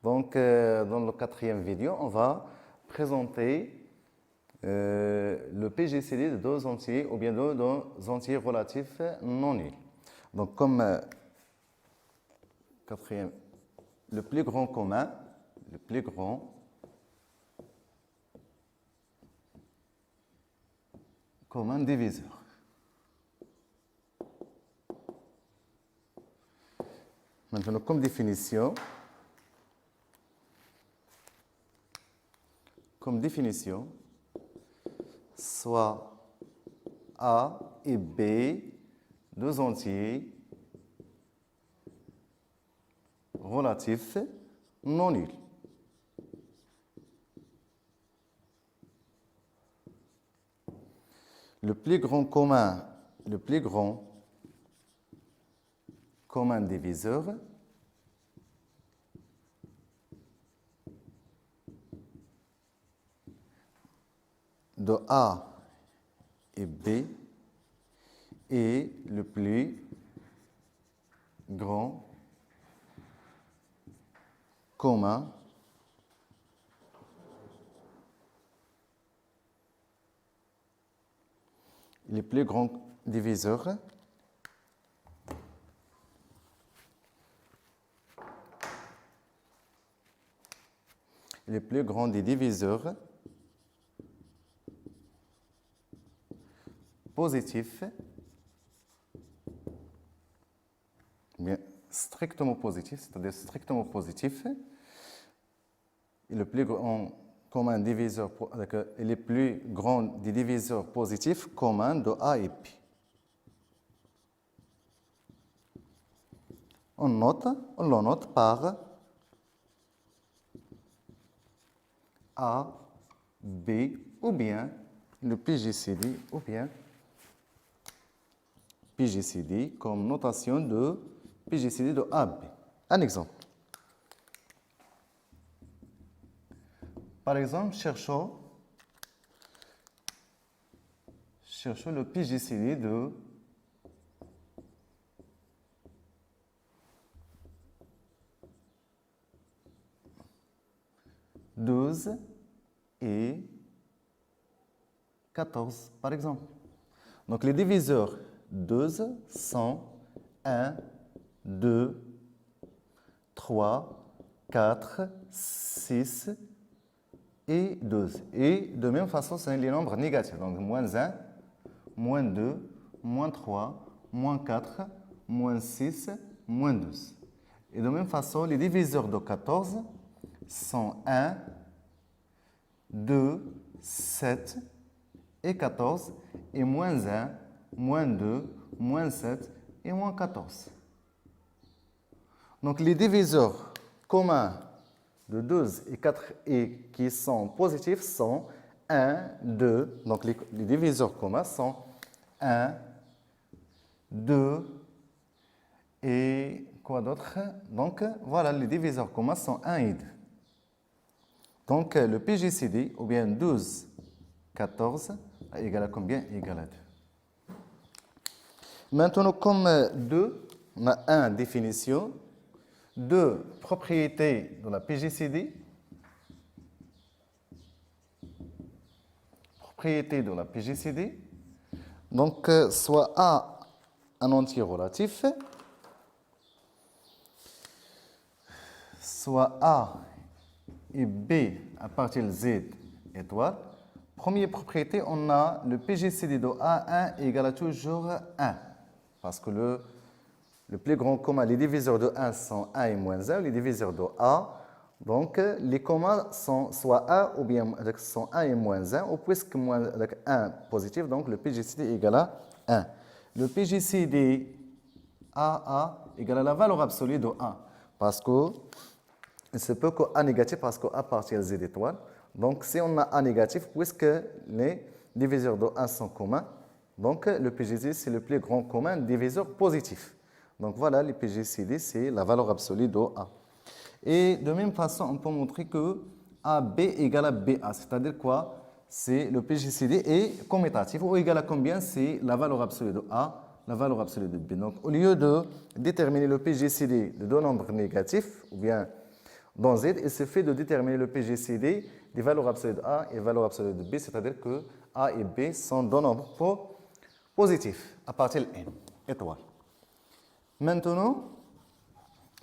Donc, dans le quatrième vidéo, on va présenter le PGCD de deux entiers ou bien de deux entiers relatifs non nuls. Donc, comme quatrième, le plus grand commun, diviseur. Maintenant, comme définition, soit A et B, deux entiers relatifs non nuls. Le plus grand commun diviseur de A et B est le plus grand commun les plus grands diviseurs les plus grands des diviseurs positifs, bien strictement positifs, c'est-à-dire strictement positifs, et le plus grand commun diviseur, les plus grands des diviseurs positifs communs de A et B. On le note par A, B, ou bien le PGCD, ou bien PGCD comme notation de PGCD de AB. Un exemple. Par exemple, cherchons le PGCD de « 12 et 14 » par exemple. Donc les diviseurs 12 sont 1, 2, 3, 4, 6 et 12. Et de même façon, c'est les nombres négatifs. Donc moins 1, moins 2, moins 3, moins 4, moins 6, moins 12. Et de même façon, les diviseurs de 14 sont 1, 2, 7 et 14, et moins 1, moins 2, moins 7 et moins 14. Donc les diviseurs communs de 12 et 4 et qui sont positifs sont 1, 2, donc les diviseurs communs sont 1, 2 et quoi d'autre? Donc voilà, les diviseurs communs sont 1 et 2. Donc le PGCD, ou bien 12, 14, égale à combien? Égale à 2. Maintenant, comme 2, on a 1 définition, 2 propriétés de la PGCD. Propriété de la PGCD. Donc, soit A un entier relatif, soit A et B à partir de Z étoile. Première propriété, on a le PGCD de A1 égale à toujours 1. Parce que le plus grand commun, les diviseurs de 1 sont 1 et moins 1, les diviseurs de A. Donc, les communs sont soit 1 ou bien sont 1 et moins 1, ou puisque avec 1 positif, donc le PGCD égale à 1. Le PGCD AA égale à la valeur absolue de 1. Parce que il se peut que A négatif, parce que A appartient à Z étoile. Donc, si on a A négatif, puisque les diviseurs de 1 sont communs, donc le PGCD, c'est le plus grand commun diviseur positif. Donc voilà, le PGCD, c'est la valeur absolue de A. Et de même façon, on peut montrer que AB égale à BA. C'est-à-dire quoi? C'est le PGCD est commutatif. Ou égal à combien? C'est la valeur absolue de A, la valeur absolue de B. Donc au lieu de déterminer le PGCD de deux nombres négatifs, ou bien Dans Z, il suffit de déterminer le PGCD des valeurs absolues de A et valeurs absolues de B, c'est-à-dire que A et B sont deux nombres positifs à partir de N, étoile. Maintenant,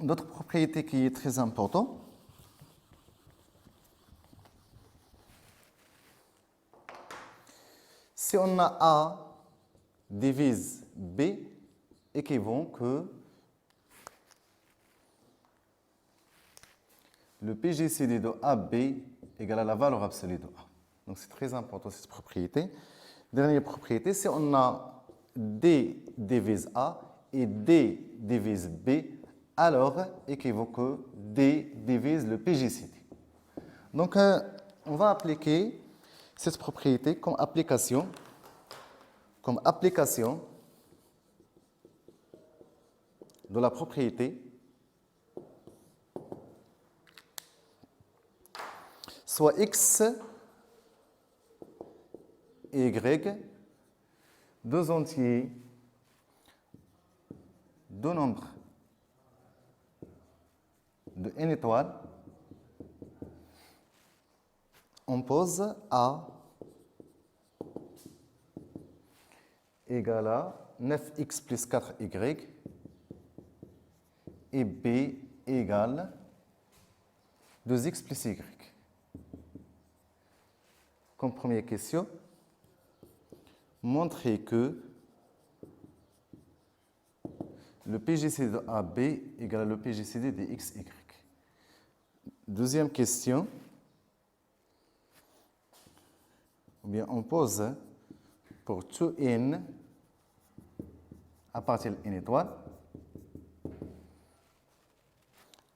d'autres propriétés qui est très importante. Si on a A divise B, équivaut que le PGCD de AB égale à la valeur absolue de A. Donc c'est très important cette propriété. Dernière propriété, si on a D divise A et D divise B, alors équivaut que D divise le PGCD. Donc on va appliquer cette propriété comme application de la propriété soit x et y, deux entiers, deux nombres de n étoiles, on pose A égale à 9x plus 4y et B égale 2x plus y. Comme première question, montrer que le PGCD de AB égale à le PGCD de XY. Deuxième question, ou bien on pose pour tout n à partir de n étoile,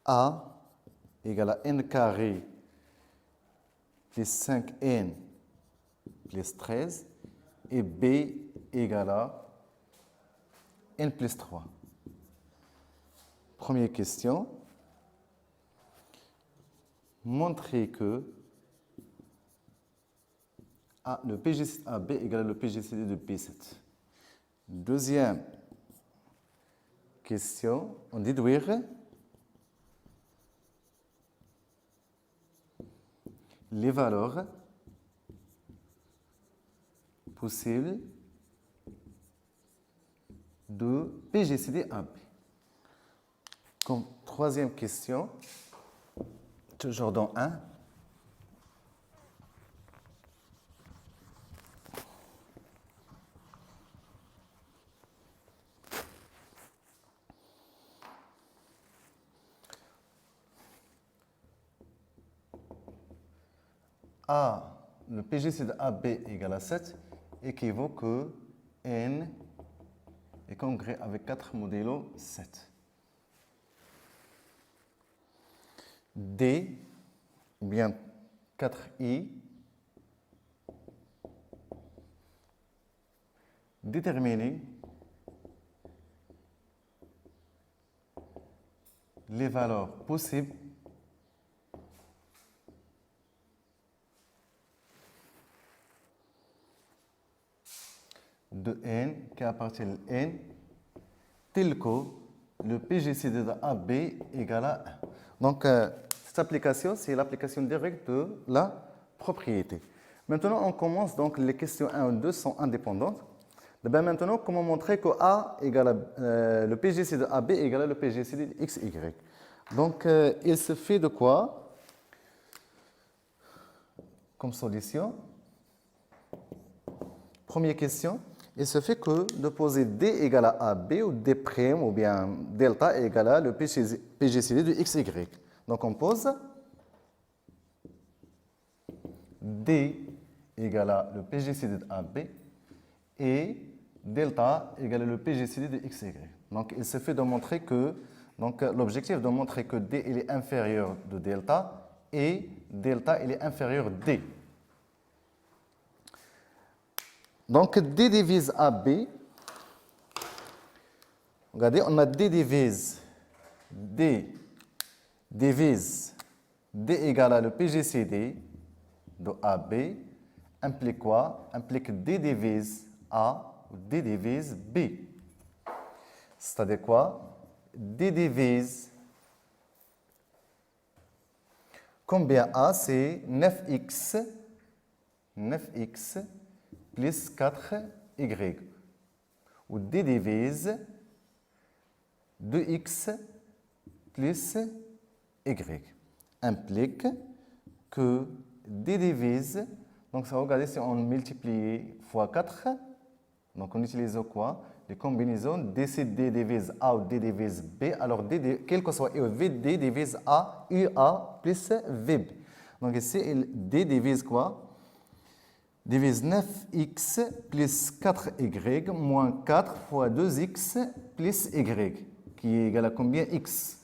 A égale à n carré plus 5n plus 13 et B égale à n plus 3. Première question. Montrer que le PGCD de AB égale le PGCD de B7. Deuxième question. On déduire les valeurs possibles de PGCD AB. Comme troisième question, toujours dans 1. Le PGCD de AB égale à 7 équivaut que N est congrès avec 4 modulo 7. D, ou bien 4i, déterminer les valeurs possibles de n qui appartient à n tel que le PGCD de AB égale à 1. Donc, cette application, c'est l'application directe de la propriété. Maintenant, on commence, donc les questions 1 et 2 sont indépendantes. Maintenant, comment montrer que A égale le PGCD de AB égale à le PGCD de XY. Donc, il se fait de quoi comme solution? Première question. Il se fait que de poser D égale à AB ou D' ou bien delta égale à le PGCD de XY. Donc on pose D égale à le PGCD de AB et delta égale à le PGCD de XY. Donc il se fait de montrer que, donc l'objectif de montrer que D il est inférieur de delta et delta il est inférieur à D. Donc, D divise AB. Regardez, on a D divise D égale à le PGCD de AB. Implique quoi? Implique D divise A ou D divise B. C'est-à-dire quoi? D divise Combien A? C'est 9x plus 4y. Ou D divise 2x plus y. Implique que D divise, donc ça va regarder si on multiplie fois 4, donc on utilise quoi? Les combinaisons D, C, D divise A ou D divise B, alors D, quel que soit V, D divise A, UA plus VB. Donc ici, D divise quoi? Divise 9x plus 4y moins 4 fois 2x plus y, qui est égal à combien? X.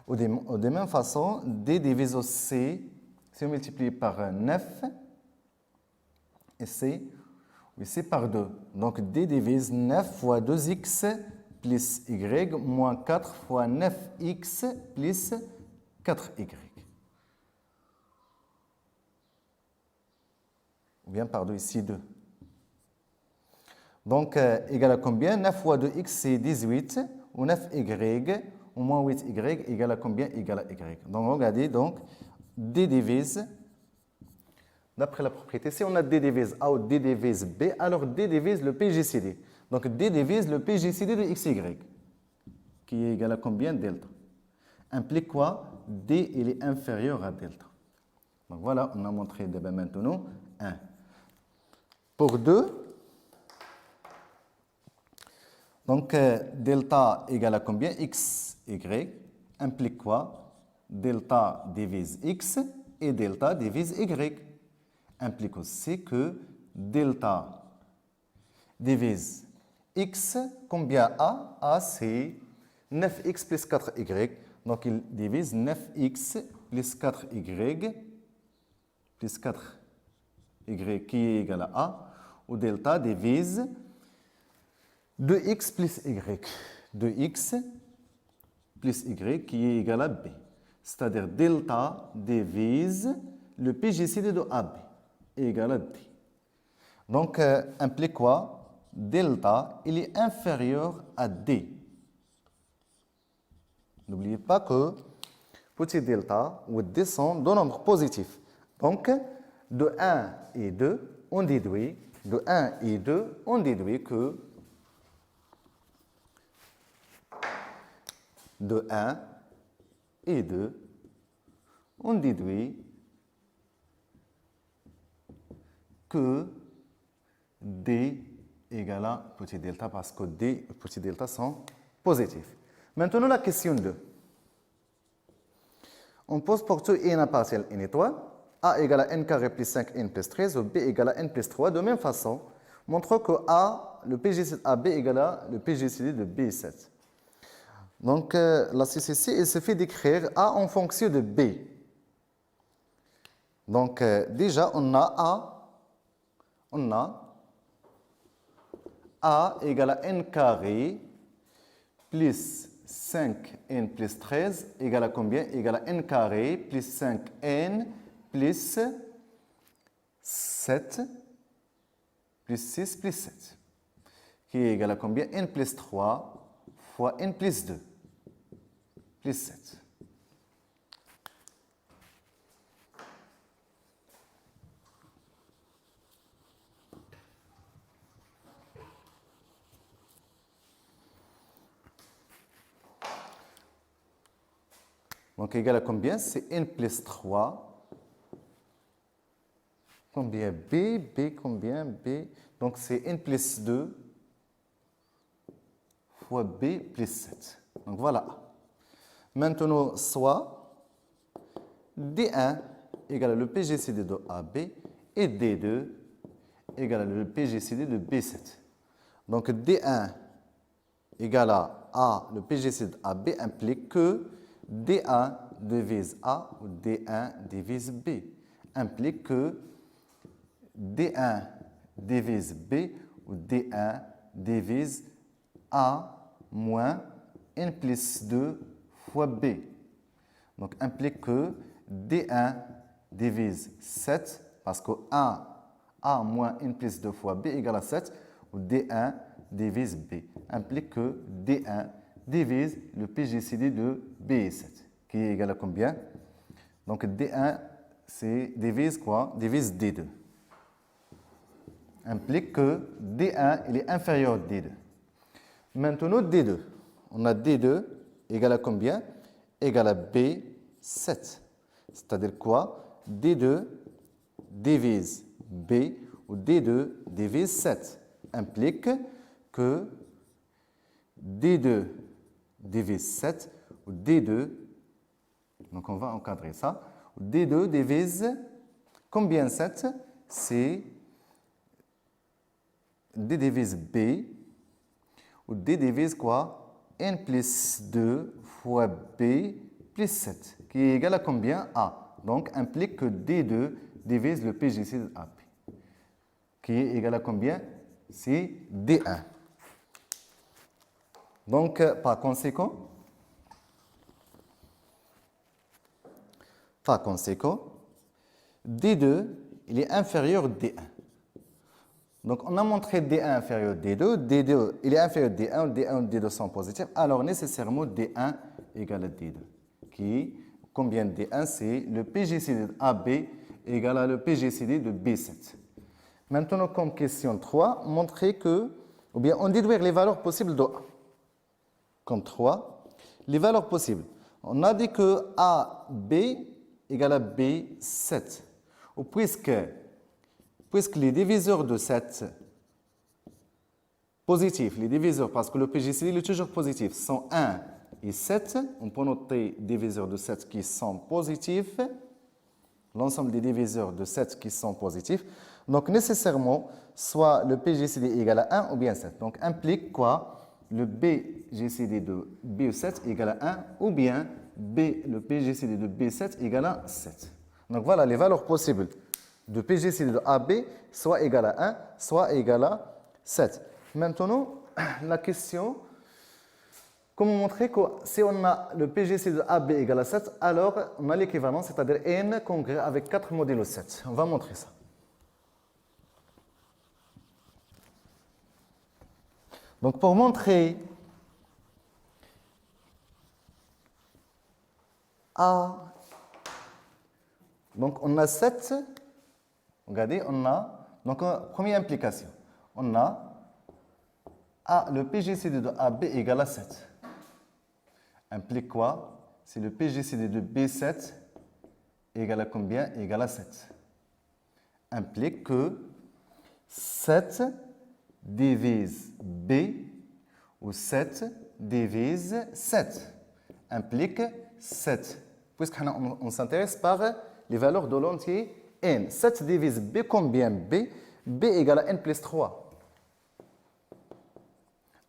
De même façon, D divise au C, si on multiplie par 9, et C par 2. Donc D divise 9 fois 2x plus y moins 4 fois 9x plus 4y. Ou bien par 2 ici 2. Donc égal à combien? 9 fois 2x c'est 18, ou 9y, ou moins 8y égal à combien? Égal à y. Donc regardez, donc D divise, d'après la propriété, si on a D divise A ou D divise B, alors D divise le PGCD. Donc D divise le PGCD de XY, qui est égal à combien? Delta. Implique quoi? D il est inférieur à delta. Donc voilà, on a montré maintenant 1. Pour 2, donc delta égale à combien? X, Y, implique quoi? Delta divise X et delta divise Y. Implique aussi que delta divise X, combien A? A c'est 9X plus 4Y. Donc il divise 9X plus 4Y plus 4Y qui est égal à A. Ou delta divise 2x plus y. 2x plus y qui est égal à b. C'est-à-dire delta divise le PGCD de AB égal à D. Donc, implique quoi? Delta, il est inférieur à D. N'oubliez pas que petit delta ou D sont deux nombres positifs. Donc, de 1 et 2, on déduit, de 1 et 2, on déduit que de 1 et 2, on déduit que D égale à petit delta parce que D et petit delta sont positifs. Maintenant, la question 2. On pose pour tout n à partielle n étoile, A égale à n carré plus 5n plus 13 ou B égale à n plus 3. De même façon, montre que A, le PGCD AB égale à le PGCD de B7. Donc, la CCC, il suffit d'écrire A en fonction de B. Donc, déjà, on a A égale à n carré plus 5n plus 13 égale à combien? Égale à n carré plus 5n plus 7 plus 6 plus 7. Qui est égal à combien? N plus 3 fois n plus 2 plus 7. Donc, égal à combien? C'est n plus 3. Combien? B, combien? B. Donc, c'est n plus 2 fois B plus 7. Donc, voilà. Maintenant, soit D1 égale à le PGCD de AB et D2 égale à le PGCD de B7. Donc, D1 égale à A, le PGCD de AB implique que D1 divise A ou D1 divise B. Implique que D1 divise B ou D1 divise A moins N plus 2 fois B. Donc, implique que D1 divise 7, parce que A moins N plus 2 fois B égale à 7, ou D1 divise B. Implique que D1 divise le PGCD de B7, qui est égal à combien? Donc D1, c'est divise quoi? Divise D2. Implique que D1 il est inférieur à D2. Maintenant D2. On a D2 égale à combien? Égale à B7. C'est-à-dire quoi? D2 divise B ou D2 divise 7 implique que D2 divise 7 ou D2, donc on va encadrer ça, D2 divise combien 7? C'est D divise B ou D divise quoi? N plus 2 fois B plus 7 qui est égal à combien? A. Donc implique que D2 divise le PGC de AB qui est égal à combien? C'est D1. Donc par conséquent, D2 il est inférieur à D1. Donc on a montré D1 inférieur à D2, D2 il est inférieur à D1, D1 et D2 sont positifs, alors nécessairement D1 égale à D2. Qui, combien de D1? C'est le PGCD de AB égale à le PGCD de B7. Maintenant, comme question 3, montrer que, ou bien on déduire les valeurs possibles de A. Comme 3, les valeurs possibles. On a dit que AB égale à B7. Ou puisque les diviseurs de 7 positifs, les diviseurs, parce que le PGCD est toujours positif, sont 1 et 7, on peut noter des diviseurs de 7 qui sont positifs, l'ensemble des diviseurs de 7 qui sont positifs. Donc, nécessairement, soit le PGCD est égal à 1 ou bien 7. Donc, implique quoi? Le BGCD de B7 égale à 1 ou bien le PGCD de B7 égale à 7. Donc, voilà les valeurs possibles de PGCD de AB, soit égal à 1, soit égal à 7. Maintenant, la question, comment montrer que si on a le PGCD de AB égal à 7, alors on a l'équivalent, c'est-à-dire N congrès avec 4 modulo 7. On va montrer ça. Donc, pour montrer A, donc on a 7, regardez, on a, donc première implication, on a A, le PGCD de AB égale à 7. Implique quoi? C'est le PGCD de B7 égale à combien? Égale à 7. Implique que 7 divise B ou 7 divise 7 implique 7. Puisqu'on s'intéresse par les valeurs de l'entier n. 7 divise B combien? B. B égale à n plus 3.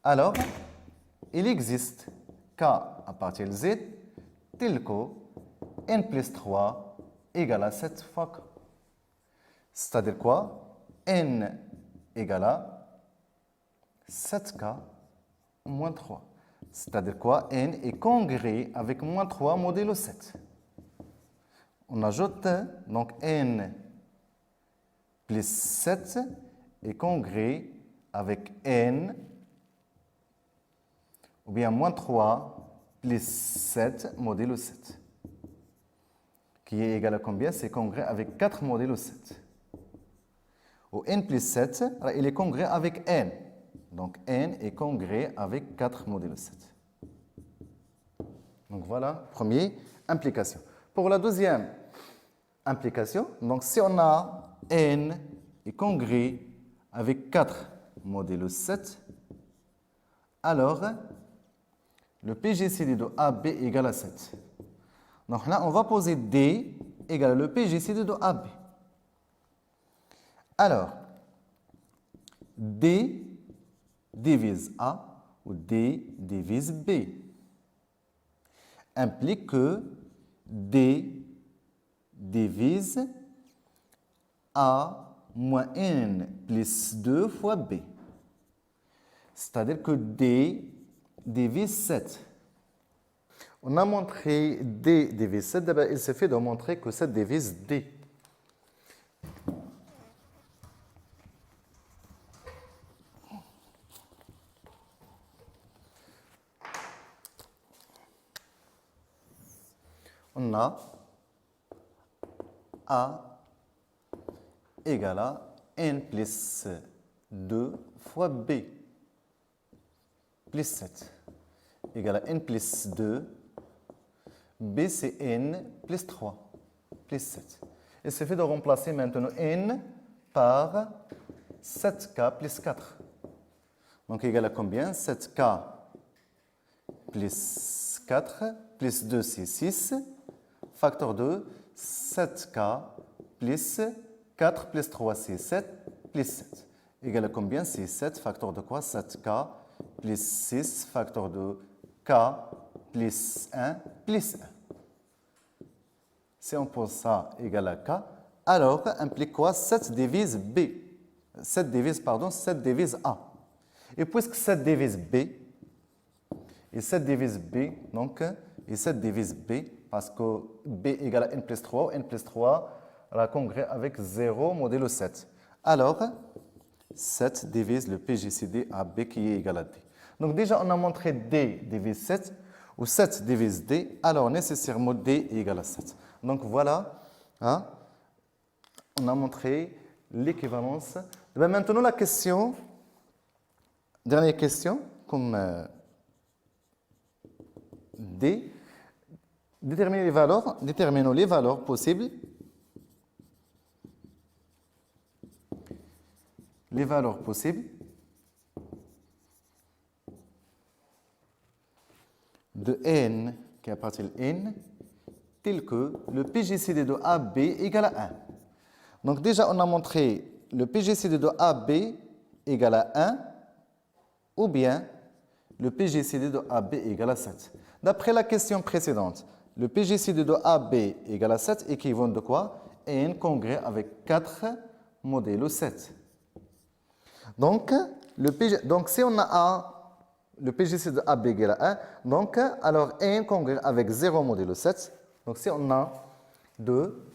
Alors, il existe K à partir de Z tel que n plus 3 égale à 7 fois K. C'est-à-dire quoi? N égale à 7K moins 3. C'est-à-dire quoi? N est congrès avec moins 3 modulo 7. On ajoute donc N plus 7 est congrès avec N ou bien moins 3 plus 7 modulo 7. Qui est égal à combien? C'est congrès avec 4 modulo 7. Ou N plus 7, il est congrès avec N. Donc, N est congrès avec 4 modulo 7. Donc, voilà, première implication. Pour la deuxième implication, donc si on a N est congrès avec 4 modulo 7, alors le PGCD de AB égale à 7. Donc là, on va poser D égale le PGCD de AB. Alors, D divise A ou D divise B implique que D divise A moins N plus 2 fois B. C'est-à-dire que D divise 7. On a montré D divise 7, d'abord il suffit de montrer que 7 divise D. On a A égale à n plus 2 fois B plus 7 égale à n plus 2. B, c'est n plus 3 plus 7. Il suffit de remplacer maintenant n par 7k plus 4. Donc, égal à combien? 7k plus 4 plus 2, c'est 6. Facteur 2, 7k plus 4 plus 3, c'est 7 plus 7. Égal à combien? C'est 7. Facteur de quoi? 7k plus 6. Facteur de k plus 1 plus 1. Si on pose ça égal à k, alors implique quoi? 7 divise b. 7 divise a. Et puisque 7 divise b, et 7 divise b, donc, et 7 divise b, parce que b égale à n plus 3, n plus 3 la congrès avec 0 modulo 7. Alors, 7 divise le PGCD à b qui est égal à d. Donc déjà, on a montré d divise 7, ou 7 divise d, alors nécessairement d est égal à 7. Donc voilà, hein, on a montré l'équivalence. Maintenant, la question, dernière question, comme D, déterminons les valeurs possibles. Les valeurs possibles de n qui appartient à n, tel que le PGCD de AB égale à 1. Donc déjà, on a montré le PGCD de AB égale à 1 ou bien le PGCD de AB égale à 7. D'après la question précédente, le PGCD de AB égale à 7 équivaut de quoi? N congrès avec 4 modulo 7. Donc, si on a le PGCD de AB égale à 1, donc alors N congrès avec 0 modulo 7. Donc si on a 2,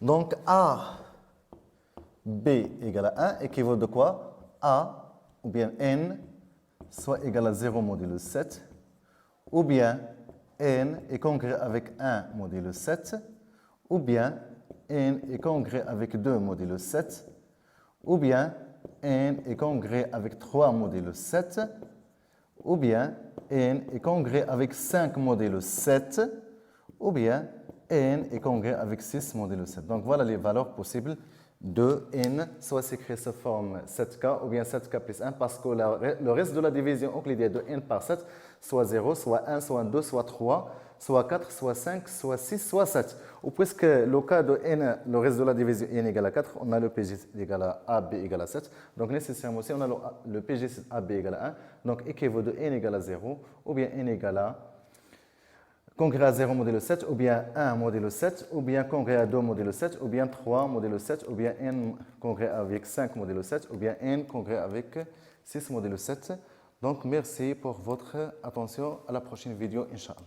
donc A, B égale à 1 équivaut de quoi? A ou bien N soit égal à 0 modulo 7, ou bien N est congrès avec 1 modulo 7, ou bien N est congrès avec 2 modulo 7, ou bien N est congrès avec 3 modulo 7, ou bien N est congrès avec 5 modulo 7, ou bien N est congrès avec 6 modulo 7. Donc voilà les valeurs possibles de N, soit s'écrit sous forme 7K ou bien 7K plus 1, parce que le reste de la division euclidienne de N par 7, soit 0, soit 1, soit 2, soit 3, soit 4, soit 5, soit 6, soit 7. Ou puisque le cas de N, le reste de la division N égale à 4, on a le PG égale à AB égale à 7. Donc nécessairement aussi, on a le PG AB égale à 1. Donc équivaut de N égale à 0, ou bien N égale à congrès à 0 modulo 7, ou bien 1 modulo 7, ou bien congrès à 2 modulo 7, ou bien 3 modulo 7, ou bien n congrès avec 5 modulo 7, ou bien n congrès avec 6 modulo 7. Donc merci pour votre attention. À la prochaine vidéo, Inch'Allah.